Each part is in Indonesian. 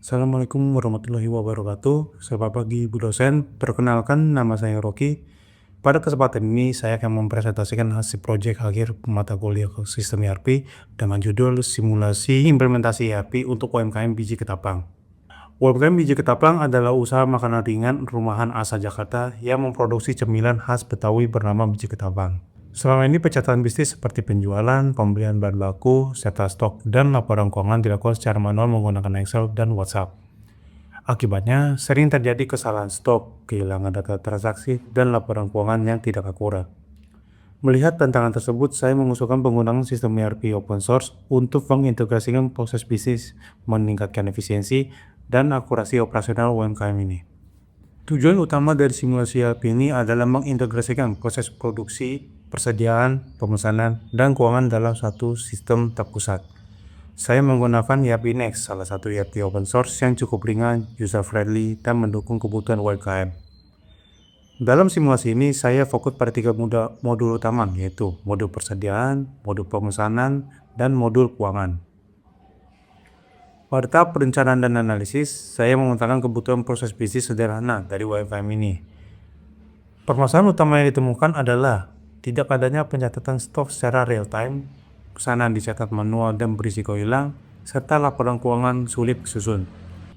Assalamualaikum warahmatullahi wabarakatuh. Selamat pagi Bu dosen. Perkenalkan nama saya Rocky. Pada kesempatan ini saya akan mempresentasikan hasil proyek akhir mata kuliah sistem ERP dengan judul Simulasi Implementasi ERP untuk UMKM Biji Ketapang. UMKM Biji Ketapang adalah usaha makanan ringan rumahan asal Jakarta yang memproduksi cemilan khas Betawi bernama Biji Ketapang. Selama ini pencatatan bisnis seperti penjualan, pembelian bahan baku, serta stok dan laporan keuangan dilakukan secara manual menggunakan Excel dan WhatsApp. Akibatnya, sering terjadi kesalahan stok, kehilangan data transaksi, dan laporan keuangan yang tidak akurat. Melihat tantangan tersebut, saya mengusulkan penggunaan sistem ERP open source untuk mengintegrasikan proses bisnis, meningkatkan efisiensi, dan akurasi operasional UMKM ini. Tujuan utama dari simulasi ERP ini adalah mengintegrasikan proses produksi, persediaan, pemesanan, dan keuangan dalam satu sistem terpusat. Saya menggunakan ERP Next, salah satu ERP open source yang cukup ringan, user-friendly, dan mendukung kebutuhan UMKM. Dalam simulasi ini, saya fokus pada 3 modul utama, yaitu modul persediaan, modul pemesanan, dan modul keuangan. Pada tahap perencanaan dan analisis, saya memetakan kebutuhan proses bisnis sederhana dari UMKM ini. Permasalahan utama yang ditemukan adalah tidak adanya pencatatan stok secara real-time, pesanan dicatat manual dan berisiko hilang, serta laporan keuangan sulit disusun.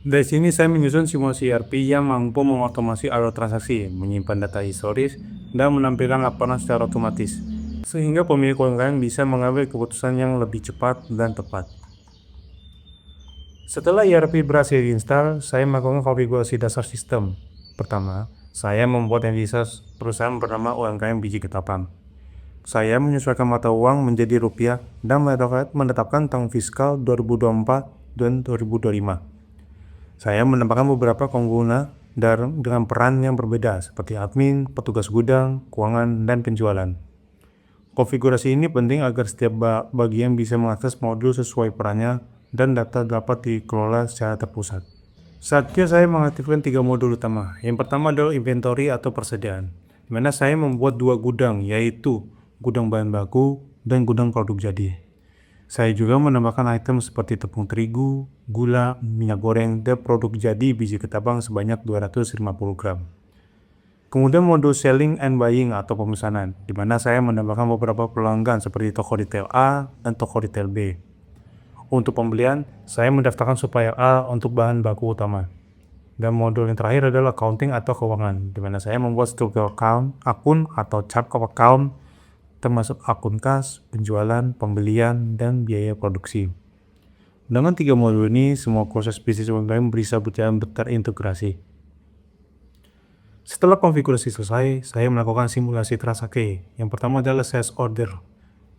Dari sini saya menyusun simulasi ERP yang mampu mengotomasi alur transaksi, menyimpan data historis, dan menampilkan laporan secara otomatis, sehingga pemilik UMKM bisa mengambil keputusan yang lebih cepat dan tepat. Setelah ERP berhasil diinstal, saya melakukan konfigurasi dasar sistem. Pertama, saya membuat entitas perusahaan bernama UMKM Biji Ketapang. Saya menyesuaikan mata uang menjadi rupiah dan menetapkan tahun fiskal 2024 dan 2025. Saya menambahkan beberapa pengguna dengan peran yang berbeda seperti admin, petugas gudang, keuangan, dan penjualan. Konfigurasi ini penting agar setiap bagian bisa mengakses modul sesuai perannya dan data dapat dikelola secara terpusat. Saatnya saya mengaktifkan 3 modul utama. Yang pertama adalah inventory atau persediaan, di mana saya membuat 2 gudang, yaitu gudang bahan baku dan gudang produk jadi. Saya juga menambahkan item seperti tepung terigu, gula, minyak goreng, dan produk jadi biji ketapang sebanyak 250 gram. Kemudian modul selling and buying atau pemesanan, di mana saya menambahkan beberapa pelanggan seperti toko retail A dan toko retail B. Untuk pembelian, saya mendaftarkan supplier A untuk bahan baku utama. Dan modul yang terakhir adalah accounting atau keuangan, di mana saya membuat struktur akun atau chart of account, termasuk akun kas, penjualan, pembelian, dan biaya produksi. Dengan 3 modul ini, semua proses bisnis UMKM bisa berjalan terintegrasi. Setelah konfigurasi selesai, saya melakukan simulasi transaksi. Yang pertama adalah sales order.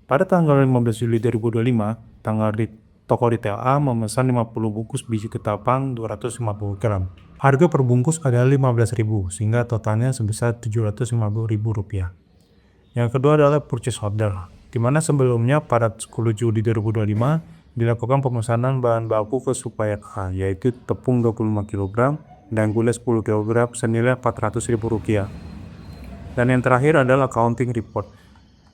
Pada tanggal 15 Juli 2025, toko retail A memesan 50 bungkus biji ketapang 250 gram. Harga per bungkus adalah 15.000, sehingga totalnya sebesar 750.000 rupiah. Yang kedua adalah purchase order, di mana sebelumnya pada 10 Juli 2025 dilakukan pemesanan bahan baku ke supplier A, yaitu tepung 25 kg dan gula 10 kg senilai 400.000 rupiah. Dan yang terakhir adalah accounting report,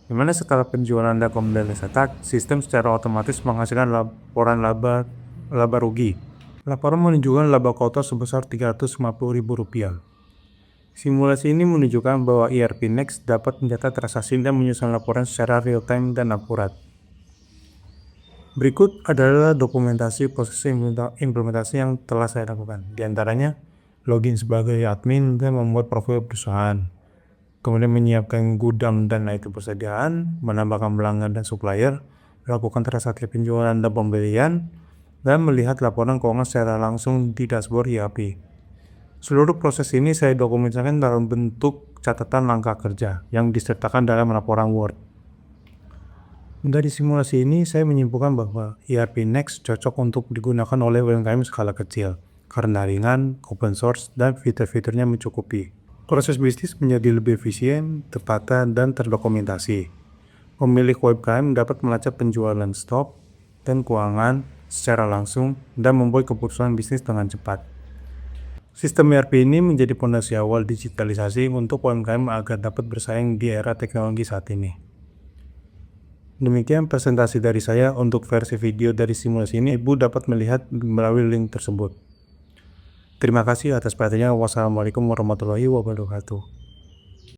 di mana setelah penjualan dan pembelian dicetak, sistem secara otomatis menghasilkan laporan laba rugi. Laporan menunjukkan laba kotor sebesar 350.000 rupiah. Simulasi ini menunjukkan bahwa ERP Next dapat mencatat transaksi dan menyusun laporan secara real-time dan akurat. Berikut adalah dokumentasi proses implementasi yang telah saya lakukan. Di antaranya, login sebagai admin dan membuat profil perusahaan. Kemudian menyiapkan gudang dan item persediaan, menambahkan pelanggan dan supplier, melakukan transaksi penjualan dan pembelian, dan melihat laporan keuangan secara langsung di dashboard ERP. Seluruh proses ini saya dokumentasikan dalam bentuk catatan langkah kerja yang disertakan dalam laporan Word. Dari simulasi ini, saya menyimpulkan bahwa ERP Next cocok untuk digunakan oleh UMKM skala kecil, karena ringan, open source, dan fitur-fiturnya mencukupi. Proses bisnis menjadi lebih efisien, tertata, dan terdokumentasi. Pemilik UMKM dapat melacak penjualan stok dan keuangan secara langsung dan membuat keputusan bisnis dengan cepat. Sistem ERP ini menjadi fondasi awal digitalisasi untuk UMKM agar dapat bersaing di era teknologi saat ini. Demikian presentasi dari saya. Untuk versi video dari simulasi ini, Ibu dapat melihat melalui link tersebut. Terima kasih atas perhatiannya. Wassalamualaikum warahmatullahi wabarakatuh.